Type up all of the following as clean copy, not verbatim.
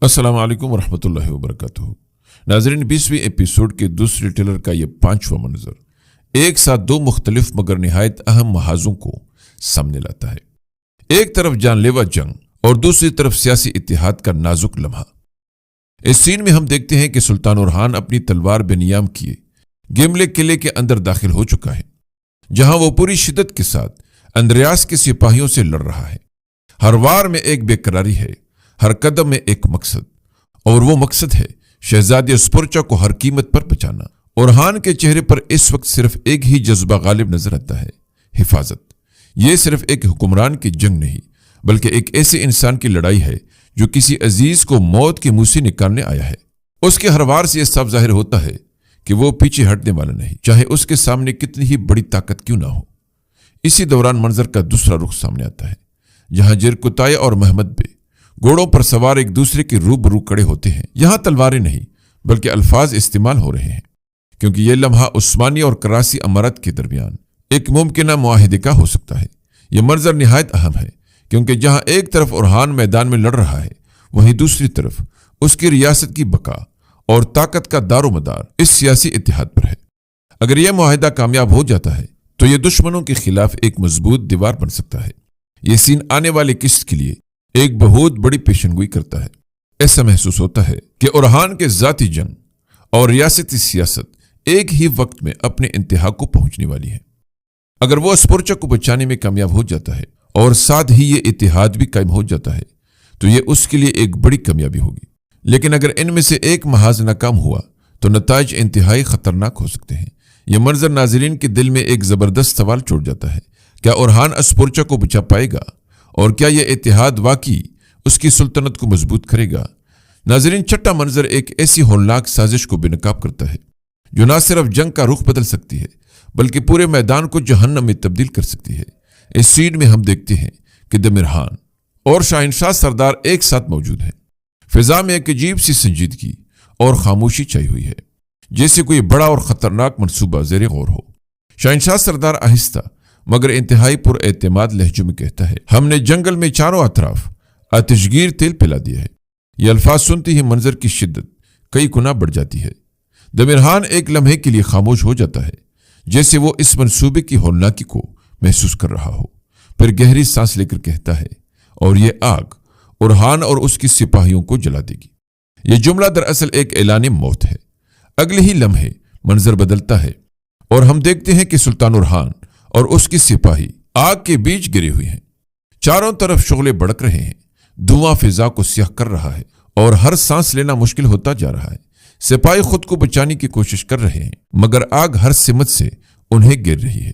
السلام علیکم ورحمۃ اللہ وبرکاتہ۔ ناظرین، 20ویں ایپیسوڈ کے دوسرے ٹریلر کا یہ 5واں منظر ایک ساتھ دو مختلف مگر نہایت اہم محاذوں کو سامنے لاتا ہے۔ ایک طرف جان لیوا جنگ اور دوسری طرف سیاسی اتحاد کا نازک لمحہ۔ اس سین میں ہم دیکھتے ہیں کہ سلطان اورحان اپنی تلوار بے نیام کیے گیملے قلعے کے اندر داخل ہو چکا ہے، جہاں وہ پوری شدت کے ساتھ اندریاس کے سپاہیوں سے لڑ رہا ہے۔ ہر وار میں ایک بے قراری ہے، ہر قدم میں ایک مقصد، اور وہ مقصد ہے شہزادی اسپورچا کو ہر قیمت پر بچانا۔ اورحان کے چہرے پر اس وقت صرف ایک ہی جذبہ غالب نظر آتا ہے: حفاظت۔ یہ صرف ایک حکمران کی جنگ نہیں، بلکہ ایک ایسے انسان کی لڑائی ہے جو کسی عزیز کو موت کے منہ سے نکالنے آیا ہے۔ اس کے ہر وار سے یہ صاف ظاہر ہوتا ہے کہ وہ پیچھے ہٹنے والا نہیں، چاہے اس کے سامنے کتنی ہی بڑی طاقت کیوں نہ ہو۔ اسی دوران منظر کا دوسرا رخ سامنے آتا ہے، جہاں جرکتائے اور محمد بے گھوڑوں پر سوار ایک دوسرے کے روبرو کڑے ہوتے ہیں۔ یہاں تلواریں نہیں بلکہ الفاظ استعمال ہو رہے ہیں، کیونکہ یہ لمحہ عثمانی اور کراسی امارت کے درمیان ایک ممکنہ معاہدے کا ہو سکتا ہے۔ یہ منظر نہایت اہم ہے، کیونکہ جہاں ایک طرف اورحان میدان میں لڑ رہا ہے، وہیں دوسری طرف اس کی ریاست کی بقا اور طاقت کا دار و مدار اس سیاسی اتحاد پر ہے۔ اگر یہ معاہدہ کامیاب ہو جاتا ہے تو یہ دشمنوں کے خلاف ایک مضبوط دیوار بن سکتا ہے۔ یہ سین آنے والی قسط کے لیے ایک بہت بڑی پیشنگوئی کرتا ہے۔ ایسا محسوس ہوتا ہے کہ اورحان کے ذاتی جنگ اور ریاستی سیاست ایک ہی وقت میں اپنے انتہا کو پہنچنے والی ہے۔ اگر وہ اسپورچا کو بچانے میں کامیاب ہو جاتا ہے اور ساتھ ہی یہ اتحاد بھی قائم ہو جاتا ہے تو یہ اس کے لیے ایک بڑی کامیابی ہوگی۔ لیکن اگر ان میں سے ایک محاذ ناکام ہوا تو نتائج انتہائی خطرناک ہو سکتے ہیں۔ یہ منظر ناظرین کے دل میں ایک زبردست سوال چھوڑ جاتا ہے: کیا اورحان اسپورچا کو بچا پائے گا، اور کیا یہ اتحاد واقعی اس کی سلطنت کو مضبوط کرے گا؟ ناظرین، چھٹا منظر ایک ایسی ہولناک سازش کو بے نقاب کرتا ہے جو نہ صرف جنگ کا رخ بدل سکتی ہے بلکہ پورے میدان کو جہنم میں تبدیل کر سکتی ہے۔ اس سین میں ہم دیکھتے ہیں کہ دمرحان اور شاہنشاہ سردار ایک ساتھ موجود ہیں۔ فضا میں ایک عجیب سی سنجیدگی اور خاموشی چھائی ہوئی ہے، جیسے کوئی بڑا اور خطرناک منصوبہ زیر غور ہو۔ شاہنشاہ سردار آہستہ مگر انتہائی پر اعتماد لہجے میں کہتا ہے: ہم نے جنگل میں چاروں اطراف آتشگیر تیل پلا دیا ہے۔ یہ الفاظ سنتے ہی منظر کی شدت کئی گنا بڑھ جاتی ہے۔ دمرحان ایک لمحے کے لیے خاموش ہو جاتا ہے، جیسے وہ اس منصوبے کی ہولناکی کو محسوس کر رہا ہو، پھر گہری سانس لے کر کہتا ہے: اور یہ آگ اورحان اور اس کی سپاہیوں کو جلا دے گی۔ یہ جملہ دراصل ایک اعلان موت ہے۔ اگلے ہی لمحے منظر بدلتا ہے اور ہم دیکھتے ہیں کہ سلطان اورحان اور اس کی سپاہی آگ کے بیچ گرے ہوئے ہیں۔ چاروں طرف شعلے بھڑک رہے ہیں، دھواں فضا کو سیاہ کر رہا ہے اور ہر سانس لینا مشکل ہوتا جا رہا ہے۔ سپاہی خود کو بچانے کی کوشش کر رہے ہیں، مگر آگ ہر سمت سے انہیں گر رہی ہے۔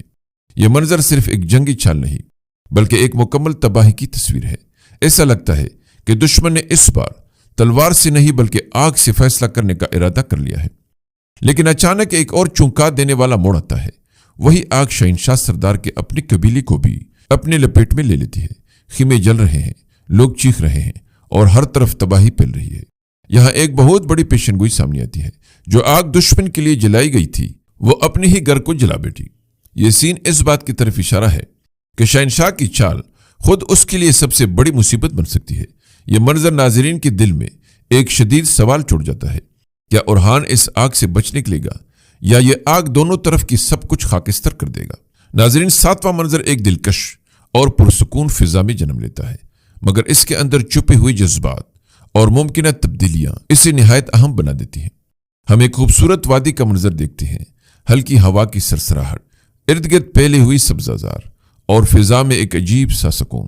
یہ منظر صرف ایک جنگی چال نہیں بلکہ ایک مکمل تباہی کی تصویر ہے۔ ایسا لگتا ہے کہ دشمن نے اس بار تلوار سے نہیں بلکہ آگ سے فیصلہ کرنے کا ارادہ کر لیا ہے۔ لیکن اچانک ایک اور چونکا دینے والا موڑ آتا ہے۔ وہی آگ شہنشاہ سردار کے اپنے قبیلے کو بھی اپنے لپیٹ میں لے لیتی ہے۔ خیمے جل رہے ہیں، لوگ چیخ رہے ہیں اور ہر طرف تباہی پھیل رہی ہے۔ یہاں ایک بہت بڑی پیشنگوئی سامنے آتی ہے۔ جو آگ دشمن کے لیے جلائی گئی تھی وہ اپنے ہی گھر کو جلا بیٹھی۔ یہ سین اس بات کی طرف اشارہ ہے کہ شہنشاہ کی چال خود اس کے لیے سب سے بڑی مصیبت بن سکتی ہے۔ یہ منظر ناظرین کے دل میں ایک شدید سوال چھوڑ جاتا ہے: کیا اورحان اس آگ سے بچ نکلے گا، یا یہ آگ دونوں طرف کی سب کچھ خاکستر کر دے گا؟ ناظرین، ساتواں منظر ایک دلکش اور پرسکون فضا میں جنم لیتا ہے، مگر اس کے اندر چھپے ہوئے جذبات اور ممکنہ تبدیلیاں اسے نہایت اہم بنا دیتی ہیں۔ ہم ایک خوبصورت وادی کا منظر دیکھتے ہیں، ہلکی ہوا کی سرسراہٹ، ارد گرد پھیلی ہوئی سبزہ اور فضا میں ایک عجیب سا سکون۔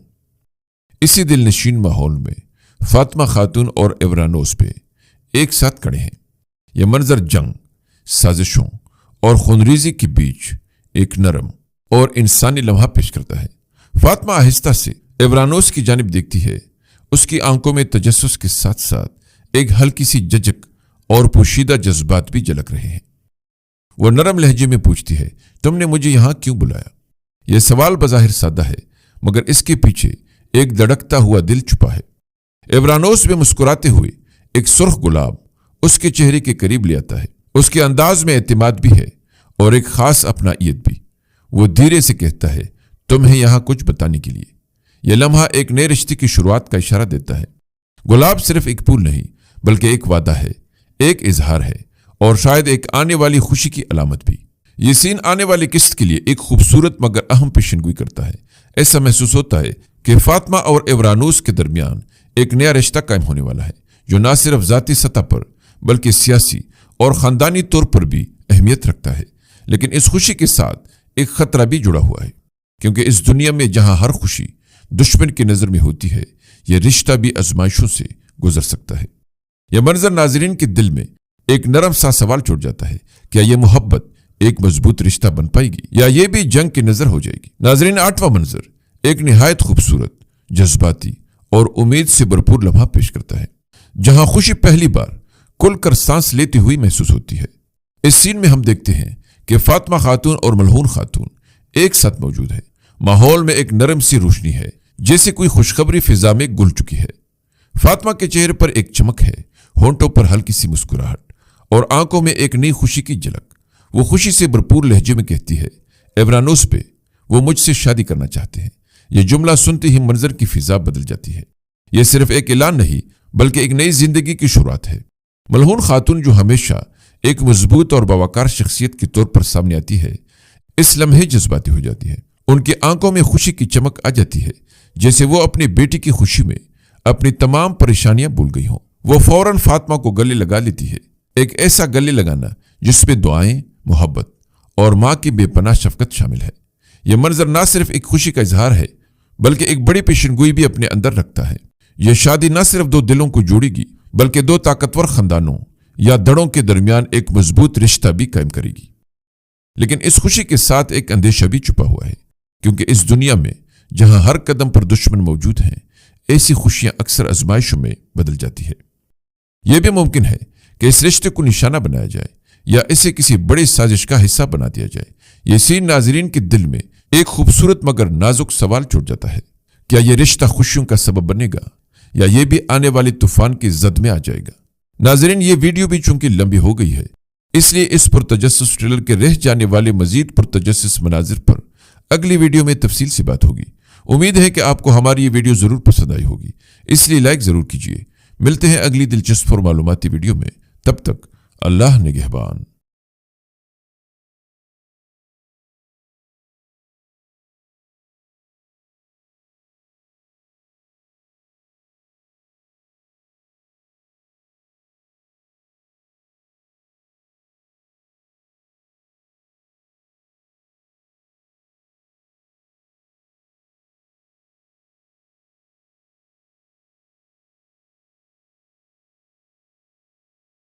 اسی دل نشین ماحول میں فاطمہ خاتون اور ایورانوس پہ ایک ساتھ کھڑے ہیں۔ یہ منظر جنگ، سازشوں اور خونریزی کے بیچ ایک نرم اور انسانی لمحہ پیش کرتا ہے۔ فاطمہ آہستہ سے ایورانوس کی جانب دیکھتی ہے، اس کی آنکھوں میں تجسس کے ساتھ ساتھ ایک ہلکی سی جھجک اور پوشیدہ جذبات بھی جھلک رہے ہیں۔ وہ نرم لہجے میں پوچھتی ہے: تم نے مجھے یہاں کیوں بلایا؟ یہ سوال بظاہر سادہ ہے، مگر اس کے پیچھے ایک دھڑکتا ہوا دل چھپا ہے۔ ایورانوس میں مسکراتے ہوئے ایک سرخ گلاب اس کے چہرے کے قریب لے آتا ہے۔ اس کے انداز میں اعتماد بھی ہے اور ایک خاص اپنائیت بھی۔ وہ دھیرے سے کہتا ہے: تمہیں یہاں کچھ بتانے کے لیے۔ یہ لمحہ ایک نئے رشتے کی شروعات کا اشارہ دیتا ہے۔ گلاب صرف ایک پھول نہیں بلکہ ایک وعدہ ہے، ایک اظہار ہے اور شاید ایک آنے والی خوشی کی علامت بھی۔ یہ سین آنے والی قسط کے لیے ایک خوبصورت مگر اہم پیشن گوئی کرتا ہے۔ ایسا محسوس ہوتا ہے کہ فاطمہ اور ایورانوس کے درمیان ایک نیا رشتہ قائم ہونے والا ہے، جو نہ صرف ذاتی سطح پر بلکہ سیاسی اور خاندانی طور پر بھی اہمیت رکھتا ہے۔ لیکن اس خوشی کے ساتھ ایک خطرہ بھی جڑا ہوا ہے، کیونکہ اس دنیا میں جہاں ہر خوشی دشمن کی نظر میں ہوتی ہے، یہ رشتہ بھی آزمائشوں سے گزر سکتا ہے۔ یہ منظر ناظرین کے دل میں ایک نرم سا سوال چھوڑ جاتا ہے، کیا یہ محبت ایک مضبوط رشتہ بن پائے گی یا یہ بھی جنگ کی نظر ہو جائے گی؟ ناظرین، 8واں منظر ایک نہایت خوبصورت، جذباتی اور امید سے بھرپور لمحہ پیش کرتا ہے، جہاں خوشی پہلی بار کھل کر سانس لیتی ہوئی محسوس ہوتی ہے۔ اس سین میں ہم دیکھتے ہیں کہ فاطمہ خاتون اور ملہون خاتون ایک ساتھ موجود ہے۔ ماحول میں ایک نرم سی روشنی ہے، جیسے کوئی خوشخبری فضا میں گل چکی ہے۔ فاطمہ کے چہرے پر ایک چمک ہے، ہونٹوں پر ہلکی سی مسکراہٹ اور آنکھوں میں ایک نئی خوشی کی جھلک۔ وہ خوشی سے بھرپور لہجے میں کہتی ہے، ایورانوس پہ وہ مجھ سے شادی کرنا چاہتے ہیں۔ یہ جملہ سنتے ہی منظر کی فضا بدل جاتی ہے۔ یہ صرف ایک اعلان نہیں بلکہ ایک نئی زندگی کی شروعات ہے۔ ملہون خاتون، جو ہمیشہ ایک مضبوط اور باوقار شخصیت کے طور پر سامنے آتی ہے، اس لمحے جذباتی ہو جاتی ہے۔ ان کی آنکھوں میں خوشی کی چمک آ جاتی ہے، جیسے وہ اپنی بیٹی کی خوشی میں اپنی تمام پریشانیاں بھول گئی ہوں۔ وہ فوراً فاطمہ کو گلے لگا لیتی ہے، ایک ایسا گلے لگانا جس میں دعائیں، محبت اور ماں کی بے پناہ شفقت شامل ہے۔ یہ منظر نہ صرف ایک خوشی کا اظہار ہے بلکہ ایک بڑی پیشن گوئی بھی اپنے اندر رکھتا ہے۔ یہ شادی نہ صرف دو دلوں کو جوڑے گی بلکہ دو طاقتور خاندانوں یا دڑوں کے درمیان ایک مضبوط رشتہ بھی قائم کرے گی۔ لیکن اس خوشی کے ساتھ ایک اندیشہ بھی چھپا ہوا ہے، کیونکہ اس دنیا میں جہاں ہر قدم پر دشمن موجود ہیں، ایسی خوشیاں اکثر آزمائشوں میں بدل جاتی ہے۔ یہ بھی ممکن ہے کہ اس رشتے کو نشانہ بنایا جائے یا اسے کسی بڑی سازش کا حصہ بنا دیا جائے۔ یہ سین ناظرین کے دل میں ایک خوبصورت مگر نازک سوال چھوڑ جاتا ہے، کیا یہ رشتہ خوشیوں کا سبب بنے گا یا یہ بھی آنے والے طوفان کی زد میں آ جائے گا؟ ناظرین، یہ ویڈیو بھی چونکہ لمبی ہو گئی ہے، اس لیے اس پرتجسس ٹریلر کے رہ جانے والے مزید پرتجسس مناظر پر اگلی ویڈیو میں تفصیل سے بات ہوگی۔ امید ہے کہ آپ کو ہماری یہ ویڈیو ضرور پسند آئی ہوگی، اس لیے لائک ضرور کیجیے۔ ملتے ہیں اگلی دلچسپ اور معلوماتی ویڈیو میں، تب تک اللہ نگہبان۔